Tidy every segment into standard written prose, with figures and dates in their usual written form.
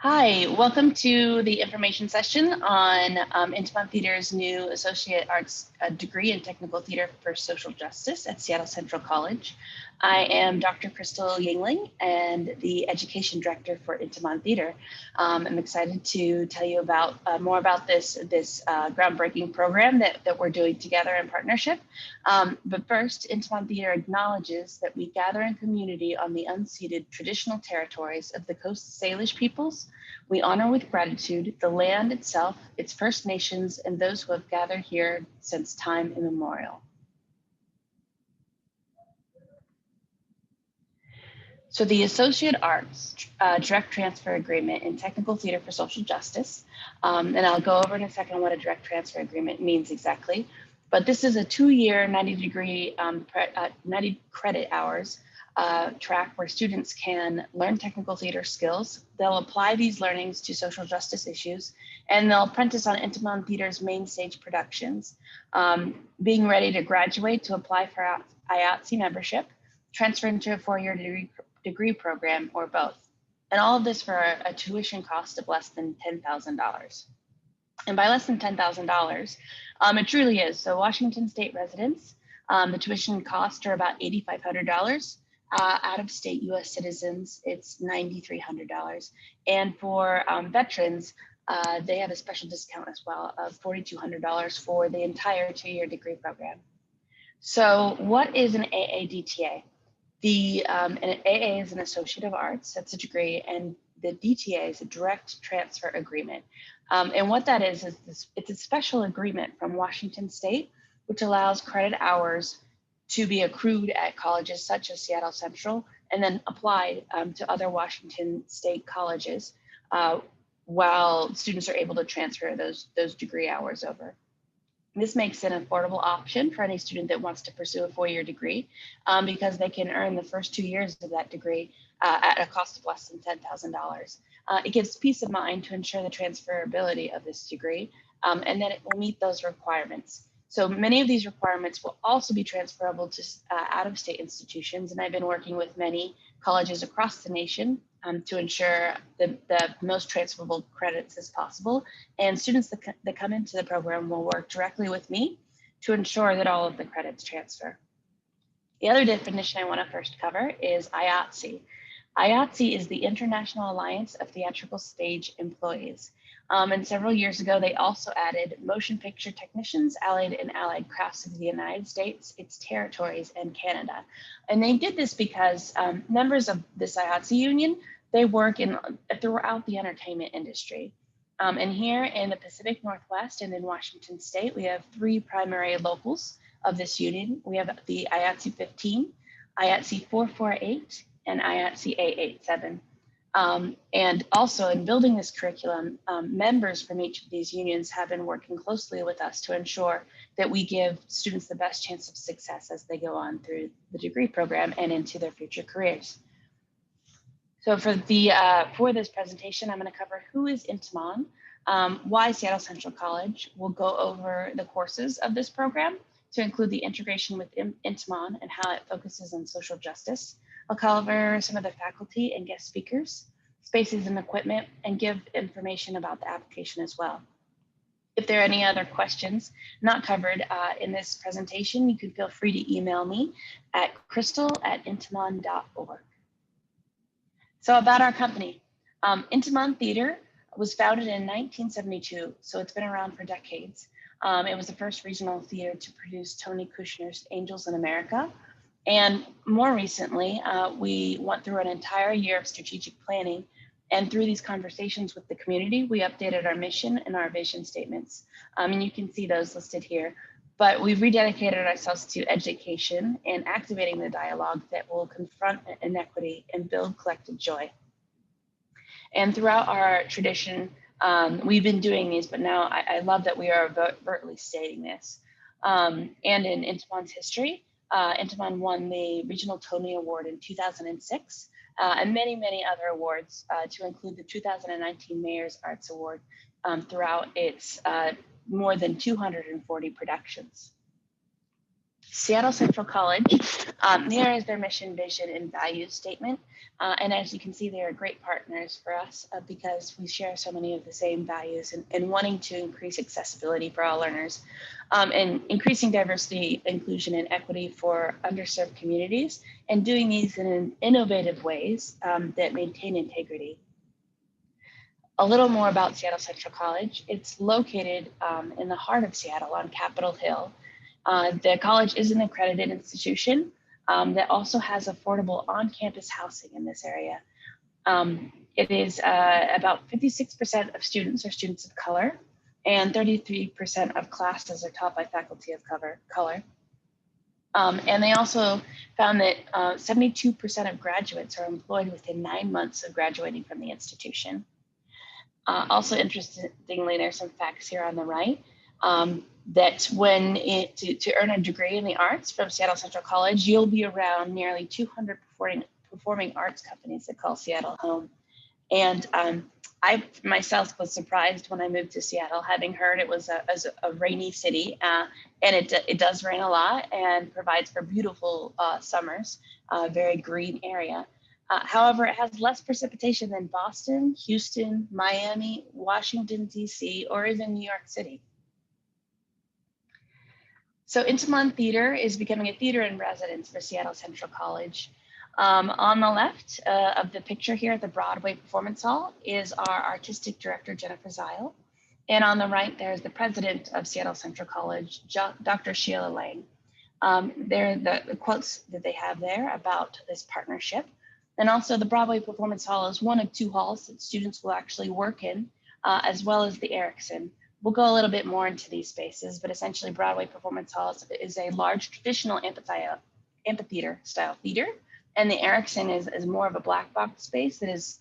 Hi, welcome to the information session on Intiman Theater's new Associate Arts degree in Technical Theater for Social Justice at Seattle Central College. I am Dr. Crystal Yingling and the Education Director for Intiman Theater. I'm excited to tell you about more about this groundbreaking program that we're doing together in partnership. But first, Intiman Theater acknowledges that we gather in community on the unceded traditional territories of the Coast Salish peoples. We honor with gratitude the land itself, its First Nations, and those who have gathered here since time immemorial. So the Associate Arts Direct Transfer Agreement in Technical Theater for Social Justice, and I'll go over in a second what a direct transfer agreement means exactly, but this is a 2-year 90 credit hours track where students can learn technical theater skills. They'll apply these learnings to social justice issues, and they'll apprentice on Intiman Theater's main stage productions, being ready to graduate to apply for IA-DTA membership, transfer into a 4-year degree program, or both. And all of this for a tuition cost of less than $10,000. And by less than $10,000, it truly is. So Washington State residents, the tuition costs are about $8,500. Out-of-state US citizens, it's $9,300. And for veterans, they have a special discount as well of $4,200 for the entire 2-year degree program. So what is an AA-DTA? An AA is an Associate of Arts, that's a degree, and the DTA is a direct transfer agreement. And what that is it's a special agreement from Washington State, which allows credit hours to be accrued at colleges such as Seattle Central and then applied to other Washington State colleges while students are able to transfer those degree hours over. This makes it an affordable option for any student that wants to pursue a 4-year degree because they can earn the first 2 years of that degree at a cost of less than $10,000. It gives peace of mind to ensure the transferability of this degree and that it will meet those requirements. So many of these requirements will also be transferable to out-of-state institutions, and I've been working with many colleges across the nation to ensure the most transferable credits as possible. And students that come into the program will work directly with me to ensure that all of the credits transfer. The other definition I want to first cover is IA-DTA. IA-DTA is the International Alliance of Theatrical Stage Employees. And several years ago, they also added motion picture technicians, allied and allied crafts of the United States, its territories, and Canada. And they did this because members of this IA-DTA union, they work throughout the entertainment industry. And here in the Pacific Northwest and in Washington State, we have 3 primary locals of this union. We have the IA-DTA 15, IA-DTA 448, and IA-DTA 887. And also in building this curriculum, members from each of these unions have been working closely with us to ensure that we give students the best chance of success as they go on through the degree program and into their future careers. So for this presentation, I'm going to cover who is Intiman, why Seattle Central College. We'll go over the courses of this program to include the integration with Intiman and how it focuses on social justice. I'll cover some of the faculty and guest speakers, spaces and equipment, and give information about the application as well. If there are any other questions not covered in this presentation, you can feel free to email me at crystal@intiman.org. So about our company, Intiman Theater was founded in 1972, so it's been around for decades. It was the first regional theater to produce Tony Kushner's Angels in America. And more recently, we went through an entire year of strategic planning. And through these conversations with the community, we updated our mission and our vision statements. And you can see those listed here. But we've rededicated ourselves to education and activating the dialogue that will confront inequity and build collective joy. And throughout our tradition, we've been doing these, but now I love that we are overtly stating this. And in Intiman's history, Intiman won the Regional Tony Award in 2006 and many, many other awards to include the 2019 Mayor's Arts Award throughout its more than 240 productions. Seattle Central College, here is their mission, vision, and values statement. And as you can see, they are great partners for us because we share so many of the same values and wanting to increase accessibility for all learners and increasing diversity, inclusion, and equity for underserved communities, and doing these in innovative ways that maintain integrity. A little more about Seattle Central College. It's located in the heart of Seattle on Capitol Hill. The college is an accredited institution that also has affordable on-campus housing in this area. It is about 56% of students are students of color, and 33% of classes are taught by faculty of color. And they also found that 72% of graduates are employed within 9 months of graduating from the institution. Also interestingly, there's some facts here on the right. That to earn a degree in the arts from Seattle Central College, you'll be around nearly 200 performing arts companies that call Seattle home. And I myself was surprised when I moved to Seattle, having heard it was a rainy city, and it does rain a lot and provides for beautiful summers, very green area. However, it has less precipitation than Boston, Houston, Miami, Washington, D.C., or even New York City. So Intiman Theater is becoming a theater in residence for Seattle Central College. On the left of the picture here at the Broadway Performance Hall is our artistic director, Jennifer Zeil. And on the right, there's the president of Seattle Central College, Dr. Sheila Lang. There are the quotes that they have there about this partnership. And also the Broadway Performance Hall is one of 2 halls that students will actually work in, as well as the Ericsson. We'll go a little bit more into these spaces, but essentially Broadway Performance Hall is a large traditional amphitheater style theater. And the Ericsson is more of a black box space that is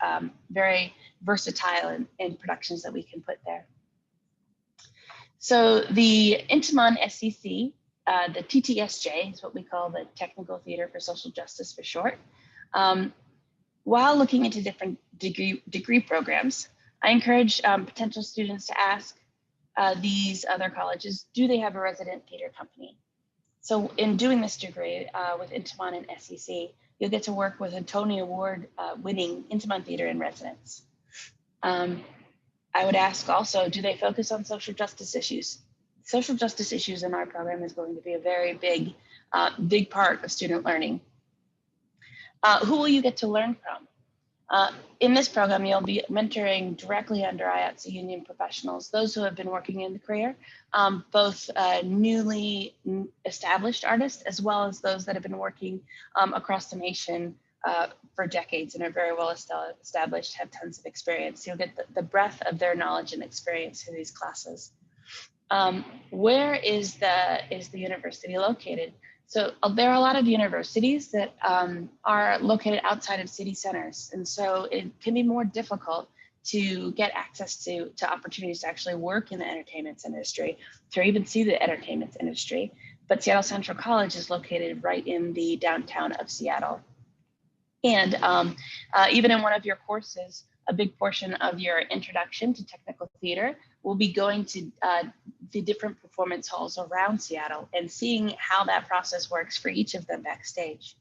very versatile in productions that we can put there. So the Intiman SCC, the TTSJ is what we call the Technical Theater for Social Justice for short. While looking into different degree programs, I encourage potential students to ask these other colleges, do they have a resident theater company? So in doing this degree with Intiman and SEC, you'll get to work with a Tony Award winning Intiman Theater in residence. I would ask also, do they focus on social justice issues? Social justice issues in our program is going to be a very big part of student learning. Who will you get to learn from? In this program, you'll be mentoring directly under IATSE union professionals, those who have been working in the career, both newly established artists, as well as those that have been working across the nation for decades and are very well established, have tons of experience. You'll get the breadth of their knowledge and experience in these classes. Where is the university located? So there are a lot of universities that are located outside of city centers. And so it can be more difficult to get access to opportunities to actually work in the entertainment industry, to even see the entertainment industry. But Seattle Central College is located right in the downtown of Seattle. And even in one of your courses, a big portion of your introduction to technical theater will be going to the different performance halls around Seattle and seeing how that process works for each of them backstage.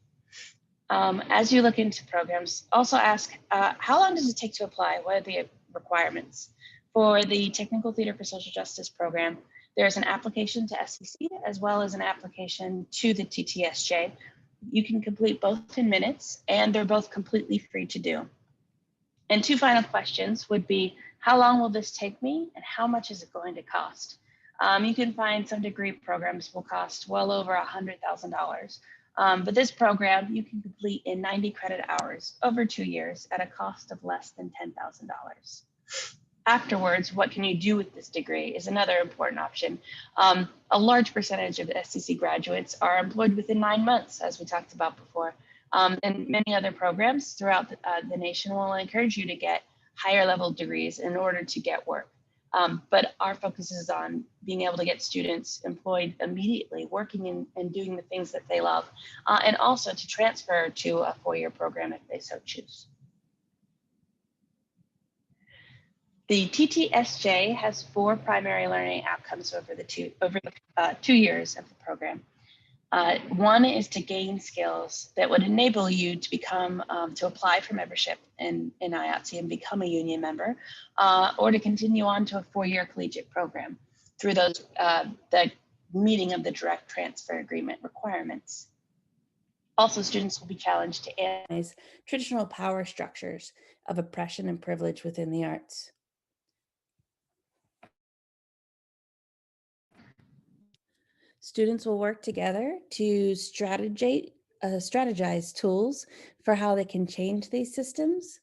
As you look into programs, also ask, how long does it take to apply? What are the requirements? For the Technical Theater for Social Justice program, there's an application to SEC as well as an application to the TTSJ. You can complete both in minutes, and they're both completely free to do. And 2 final questions would be, how long will this take me and how much is it going to cost? You can find some degree programs will cost well over $100,000. But this program you can complete in 90 credit hours over 2 years at a cost of less than $10,000. Afterwards, what can you do with this degree is another important option. A large percentage of the SCC graduates are employed within 9 months, as we talked about before. And many other programs throughout the nation will encourage you to get higher level degrees in order to get work. But our focus is on being able to get students employed immediately, working and doing the things that they love, and also to transfer to a 4-year program if they so choose. The TTSJ has 4 primary learning outcomes over the 2 years of the program. One is to gain skills that would enable you to become, to apply for membership in IATSE and become a union member, or to continue on to a 4-year collegiate program through those, the meeting of the direct transfer agreement requirements. Also, students will be challenged to analyze traditional power structures of oppression and privilege within the arts. Students will work together to strategize tools for how they can change these systems,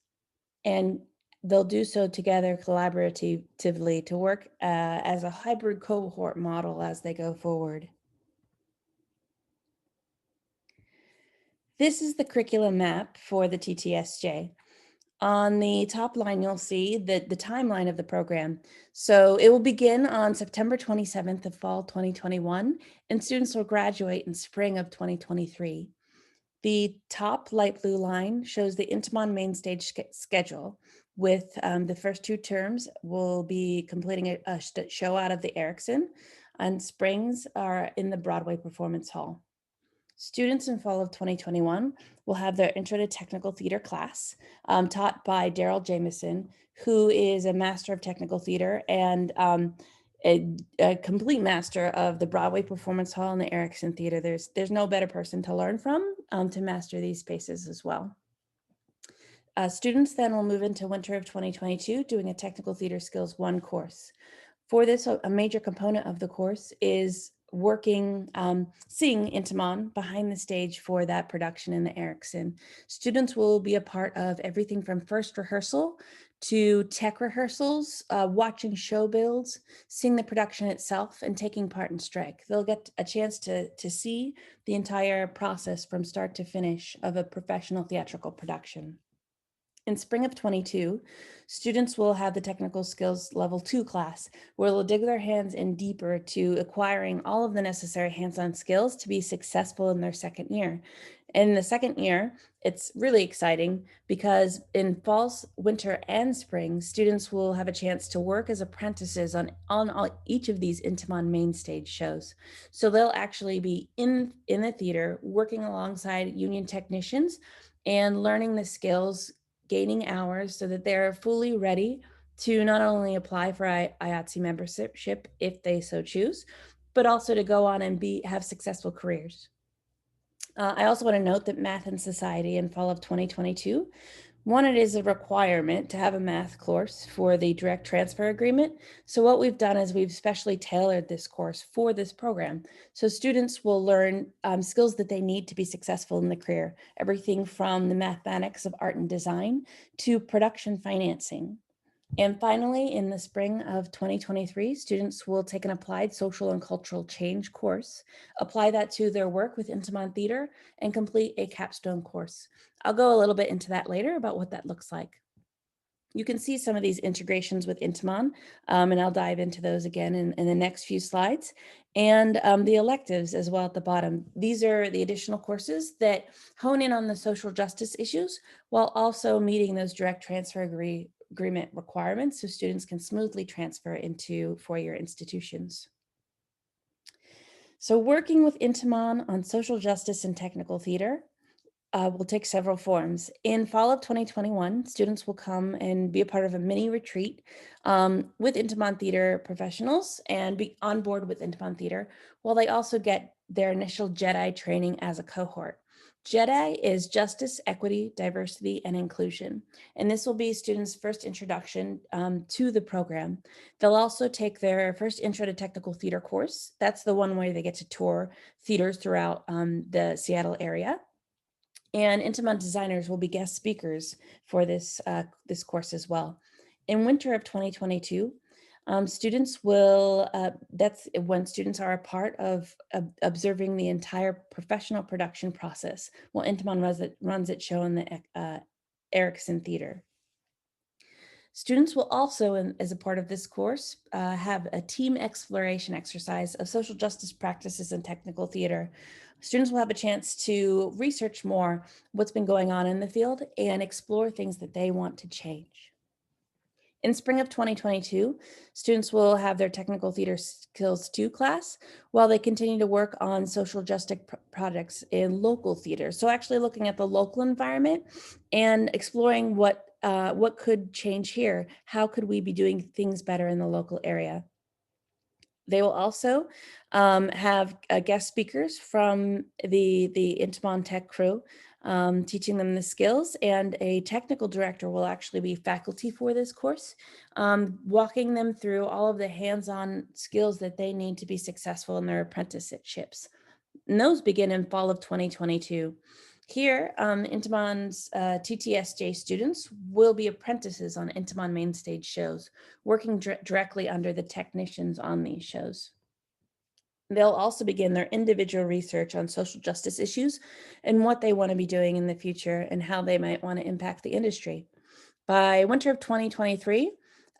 and they'll do so together collaboratively to work as a hybrid cohort model as they go forward. This is the curriculum map for the TTSJ. On the top line, you'll see the timeline of the program. So it will begin on September 27th of fall 2021, and students will graduate in spring of 2023. The top light blue line shows the Intiman main stage schedule, with the first 2 terms will be completing a show out of the Ericsson, and springs are in the Broadway Performance Hall. Students in fall of 2021 will have their Intro to Technical Theater class taught by Daryl Jameson, who is a master of technical theater and a complete master of the Broadway Performance Hall and the Ericsson Theatre. There's no better person to learn from to master these spaces as well. Students then will move into winter of 2022 doing a Technical Theater Skills 1 course. For this, a major component of the course is working, seeing Intiman behind the stage for that production in the Ericsson. Students will be a part of everything from first rehearsal to tech rehearsals, watching show builds, seeing the production itself, and taking part in strike. They'll get a chance to see the entire process from start to finish of a professional theatrical production. In spring of 22, students will have the Technical Skills Level 2 class, where they'll dig their hands in deeper to acquiring all of the necessary hands-on skills to be successful in their second year. In the second year, it's really exciting because in fall, winter, and spring, students will have a chance to work as apprentices on each of these Intiman main stage shows. So they'll actually be in the theater working alongside union technicians and learning the skills, gaining hours so that they're fully ready to not only apply for IATSE membership if they so choose, but also to go on and have successful careers. I also want to note that Math and Society in fall of 2022 wanted as a requirement to have a math course for the direct transfer agreement. So what we've done is we've specially tailored this course for this program. So students will learn skills that they need to be successful in the career, everything from the mathematics of art and design to production financing. And finally, in the spring of 2023, students will take an applied social and cultural change course, apply that to their work with Intiman Theater, and complete a capstone course. I'll go a little bit into that later about what that looks like. You can see some of these integrations with Intiman, and I'll dive into those again in the next few slides. And the electives as well at the bottom. These are the additional courses that hone in on the social justice issues while also meeting those direct transfer agreement requirements so students can smoothly transfer into 4-year institutions. So working with Intiman on social justice and technical theater will take several forms. In fall of 2021, students will come and be a part of a mini retreat with Intiman Theater professionals and be on board with Intiman Theater, while they also get their initial JEDI training as a cohort. JEDI is Justice, Equity, Diversity, and Inclusion. And this will be students' first introduction to the program. They'll also take their first Intro to Technical Theater course. That's the one where they get to tour theaters throughout the Seattle area. And Intiman designers will be guest speakers for this course as well. In winter of 2022, students will, that's when students are a part of observing the entire professional production process while Intiman runs its show in the Ericsson Theatre. Students will also, as a part of this course, have a team exploration exercise of social justice practices in technical theater. Students will have a chance to research more what's been going on in the field and explore things that they want to change. In spring of 2022, students will have their Technical Theater Skills 2 class while they continue to work on social justice projects in local theaters. So actually looking at the local environment and exploring what could change here. How could we be doing things better in the local area? They will also have guest speakers from the Intiman Tech crew, teaching them the skills, and a technical director will actually be faculty for this course, walking them through all of the hands-on skills that they need to be successful in their apprenticeships. And those begin in fall of 2022. Here, Intiman's TTSJ students will be apprentices on Intiman mainstage shows, working directly under the technicians on these shows. They'll also begin their individual research on social justice issues and what they want to be doing in the future and how they might want to impact the industry. By winter of 2023,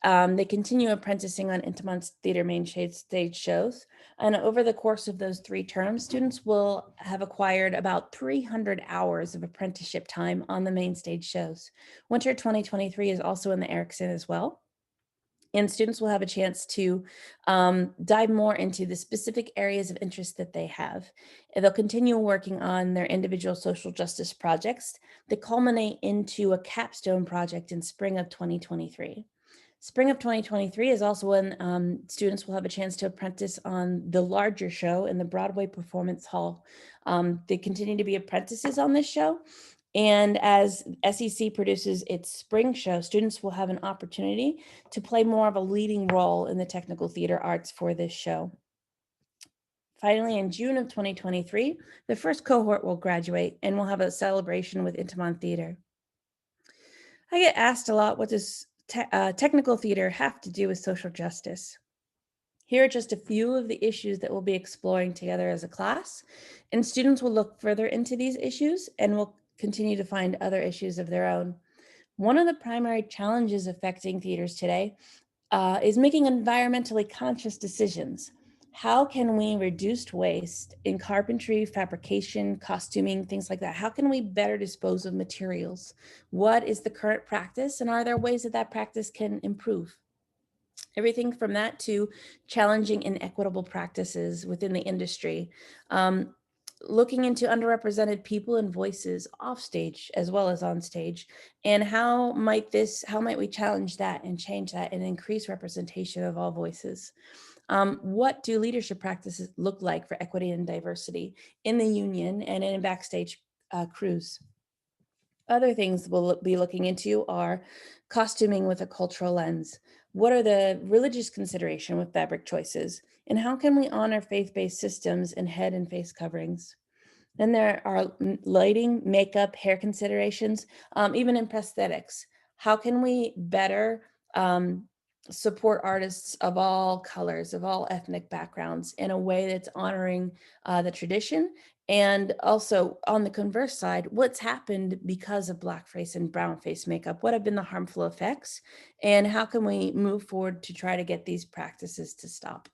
they continue apprenticing on Intiman's theater main stage shows. And over the course of those 3 terms, students will have acquired about 300 hours of apprenticeship time on the main stage shows. Winter 2023 is also in the Ericsson as well. And students will have a chance to dive more into the specific areas of interest that they have. And they'll continue working on their individual social justice projects that culminate into a capstone project in spring of 2023. Spring of 2023 is also when students will have a chance to apprentice on the larger show in the Broadway Performance Hall. They continue to be apprentices on this show. And as SEC produces its spring show, students will have an opportunity to play more of a leading role in the technical theater arts for this show. Finally, in June of 2023, the first cohort will graduate and we'll have a celebration with Intiman Theater. I get asked a lot, what does technical theater have to do with social justice? Here are just a few of the issues that we'll be exploring together as a class, and students will look further into these issues and will continue to find other issues of their own. One of the primary challenges affecting theaters today is making environmentally conscious decisions. How can we reduce waste in carpentry, fabrication, costuming, things like that? How can we better dispose of materials? What is the current practice, and are there ways that practice can improve? Everything from that to challenging inequitable practices within the industry, looking into underrepresented people and voices off stage as well as on stage, and how might we challenge that and change that and increase representation of all voices? What do leadership practices look like for equity and diversity in the union and in backstage crews? Other things we'll be looking into are costuming with a cultural lens. What are the religious consideration with fabric choices? And how can we honor faith-based systems in head and face coverings? Then there are lighting, makeup, hair considerations, even in prosthetics. How can we better support artists of all colors, of all ethnic backgrounds in a way that's honoring the tradition? And also on the converse side, what's happened because of blackface and brownface makeup? What have been the harmful effects? And how can we move forward to try to get these practices to stop?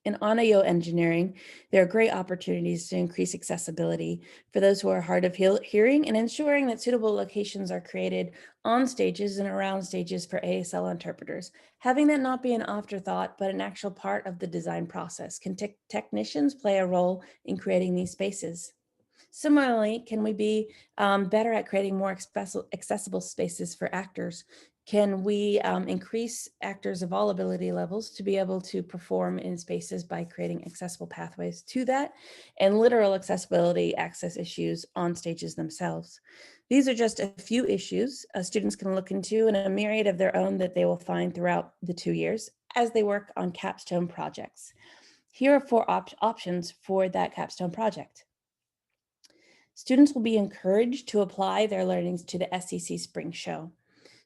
In audio engineering, there are great opportunities to increase accessibility for those who are hard of hearing, and ensuring that suitable locations are created on stages and around stages for ASL interpreters. Having that not be an afterthought, but an actual part of the design process. Can technicians play a role in creating these spaces? Similarly, can we be better at creating more accessible spaces for actors? Can we increase actors of all ability levels to be able to perform in spaces by creating accessible pathways to that, and literal accessibility access issues on stages themselves? These are just a few issues students can look into, and a myriad of their own that they will find throughout the 2 years as they work on capstone projects. Here are 4 options for that capstone project. Students will be encouraged to apply their learnings to the SEC Spring Show.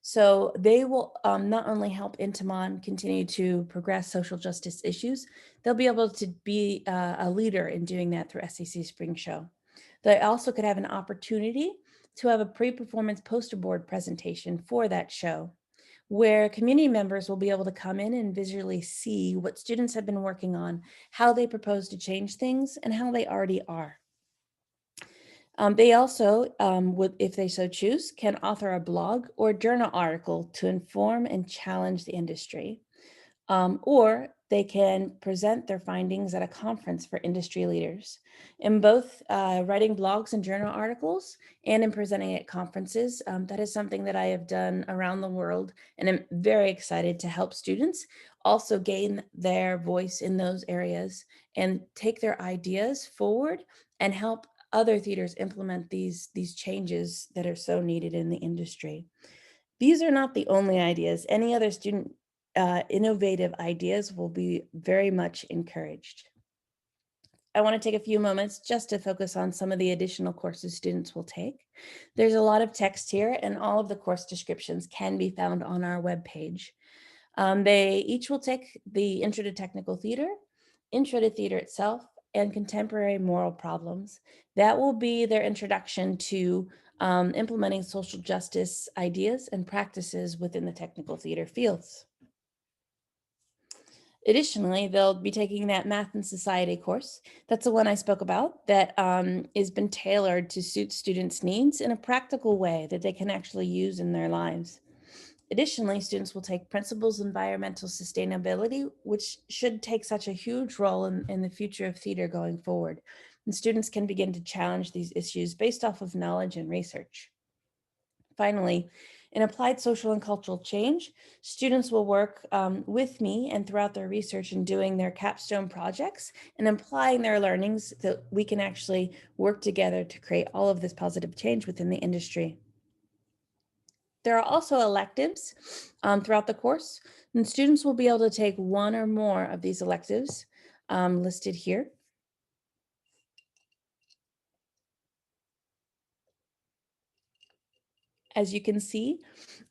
So they will not only help Intiman continue to progress social justice issues, they'll be able to be a leader in doing that through SEC Spring Show. They also could have an opportunity to have a pre-performance poster board presentation for that show, where community members will be able to come in and visually see what students have been working on, how they propose to change things, and how they already are. They also, if they so choose, can author a blog or journal article to inform and challenge the industry. Or they can present their findings at a conference for industry leaders. In both writing blogs and journal articles and in presenting at conferences, that is something that I have done around the world, and I'm very excited to help students also gain their voice in those areas and take their ideas forward and help other theaters implement these changes that are so needed in the industry. These are not the only ideas. Any other student innovative ideas will be very much encouraged. I want to take a few moments just to focus on some of the additional courses students will take. There's a lot of text here, and all of the course descriptions can be found on our webpage. They each will take the Intro to Technical Theater, Intro to Theater itself, and Contemporary Moral Problems. That will be their introduction to implementing social justice ideas and practices within the technical theater fields. Additionally, they'll be taking that Math and Society course. That's the one I spoke about that has been tailored to suit students' needs in a practical way that they can actually use in their lives. Additionally, students will take Principles of Environmental Sustainability, which should take such a huge role in the future of theater going forward. And students can begin to challenge these issues based off of knowledge and research. Finally, in applied social and cultural change, students will work with me and throughout their research and doing their capstone projects and applying their learnings that we can actually work together to create all of this positive change within the industry. There are also electives throughout the course, and students will be able to take one or more of these electives listed here. As you can see,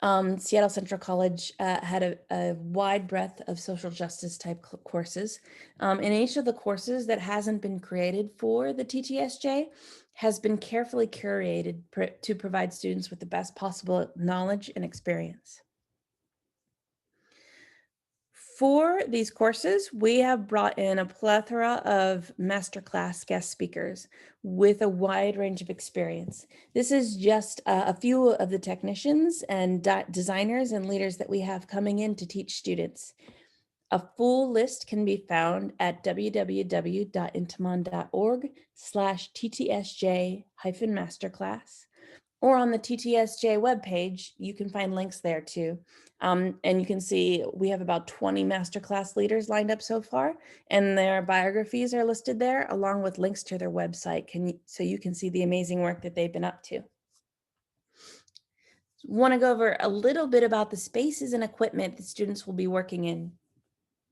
Seattle Central College had a wide breadth of social justice type courses. And each of the courses that hasn't been created for the TTSJ has been carefully curated to provide students with the best possible knowledge and experience. For these courses, we have brought in a plethora of masterclass guest speakers with a wide range of experience. This is just a few of the technicians and designers and leaders that we have coming in to teach students. A full list can be found at www.intiman.org/TTSJ-masterclass. Or on the TTSJ webpage, you can find links there too. And you can see we have about 20 masterclass leaders lined up so far, and their biographies are listed there along with links to their website so you can see the amazing work that they've been up to. Want to go over a little bit about the spaces and equipment that students will be working in.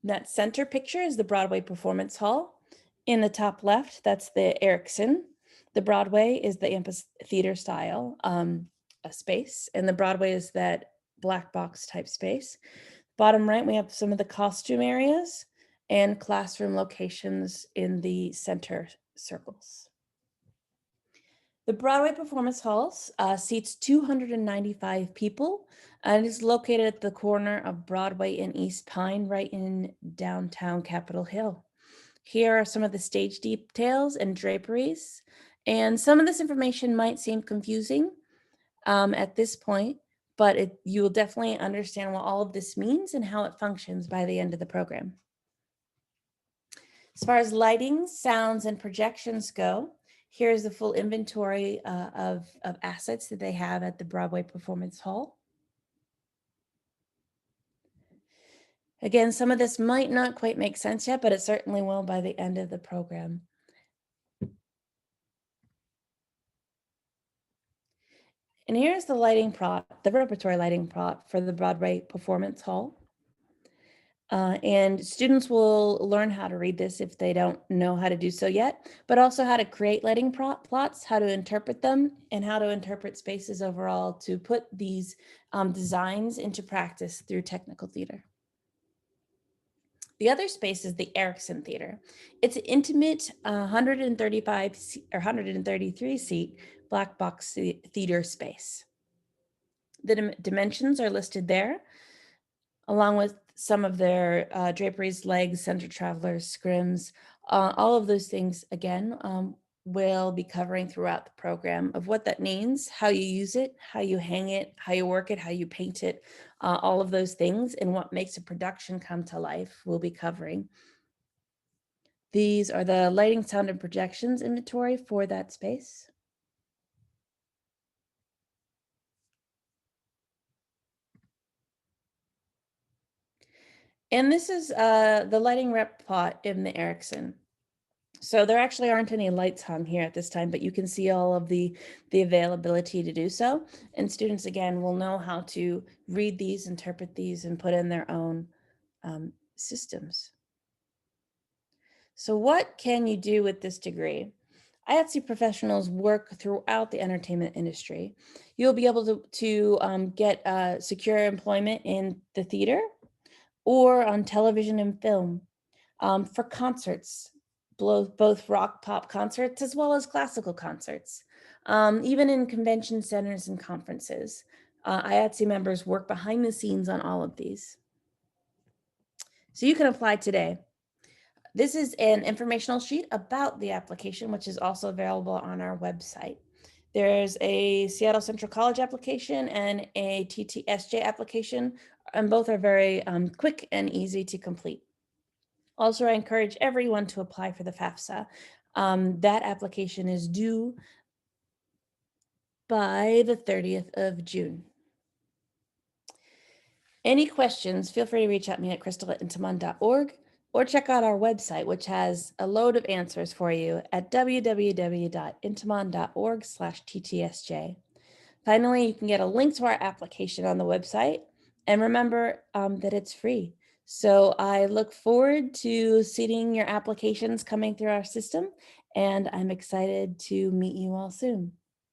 That center picture is the Broadway Performance Hall. In the top left, that's the Ericsson. The Broadway is the amphitheater style a space, and the Broadway is that black box type space. Bottom right, we have some of the costume areas and classroom locations in the center circles. The Broadway Performance Halls seats 295 people and is located at the corner of Broadway and East Pine, right in downtown Capitol Hill. Here are some of the stage details and draperies, and some of this information might seem confusing at this point, but you will definitely understand what all of this means and how it functions by the end of the program. As far as lighting, sounds, and projections go, here's the full inventory of assets that they have at the Broadway Performance Hall. Again, some of this might not quite make sense yet, but it certainly will by the end of the program. And here's the lighting plot, the repertory lighting plot for the Broadway Performance Hall. And students will learn how to read this if they don't know how to do so yet, but also how to create lighting plots, how to interpret them, and how to interpret spaces overall to put these designs into practice through technical theater. The other space is the Ericsson Theatre. It's an intimate 135 or 133 seat black box theater space. The dimensions are listed there, along with some of their draperies, legs, center travelers, scrims, all of those things, again, will be covering throughout the program of what that means, how you use it, how you hang it, how you work it, how you paint it, all of those things, and what makes a production come to life we'll be covering. These are the lighting, sound, and projections inventory for that space. And this is the lighting rep plot in the Ericsson. So there actually aren't any lights hung here at this time, but you can see all of the availability to do so. And students, again, will know how to read these, interpret these, and put in their own systems. So what can you do with this degree? IATSE professionals work throughout the entertainment industry. You'll be able to get secure employment in the theater or on television and film, for concerts, both rock pop concerts as well as classical concerts, even in convention centers and conferences. IATSE members work behind the scenes on all of these. So you can apply today. This is an informational sheet about the application, which is also available on our website. There's a Seattle Central College application and a TTSJ application, and both are very quick and easy to complete. Also, I encourage everyone to apply for the FAFSA. That application is due by the 30th of June. Any questions, feel free to reach out to me at crystal@intiman.org or check out our website, which has a load of answers for you at www.intiman.org/TTSJ. Finally, you can get a link to our application on the website. And remember that it's free. So I look forward to seeing your applications coming through our system, and I'm excited to meet you all soon.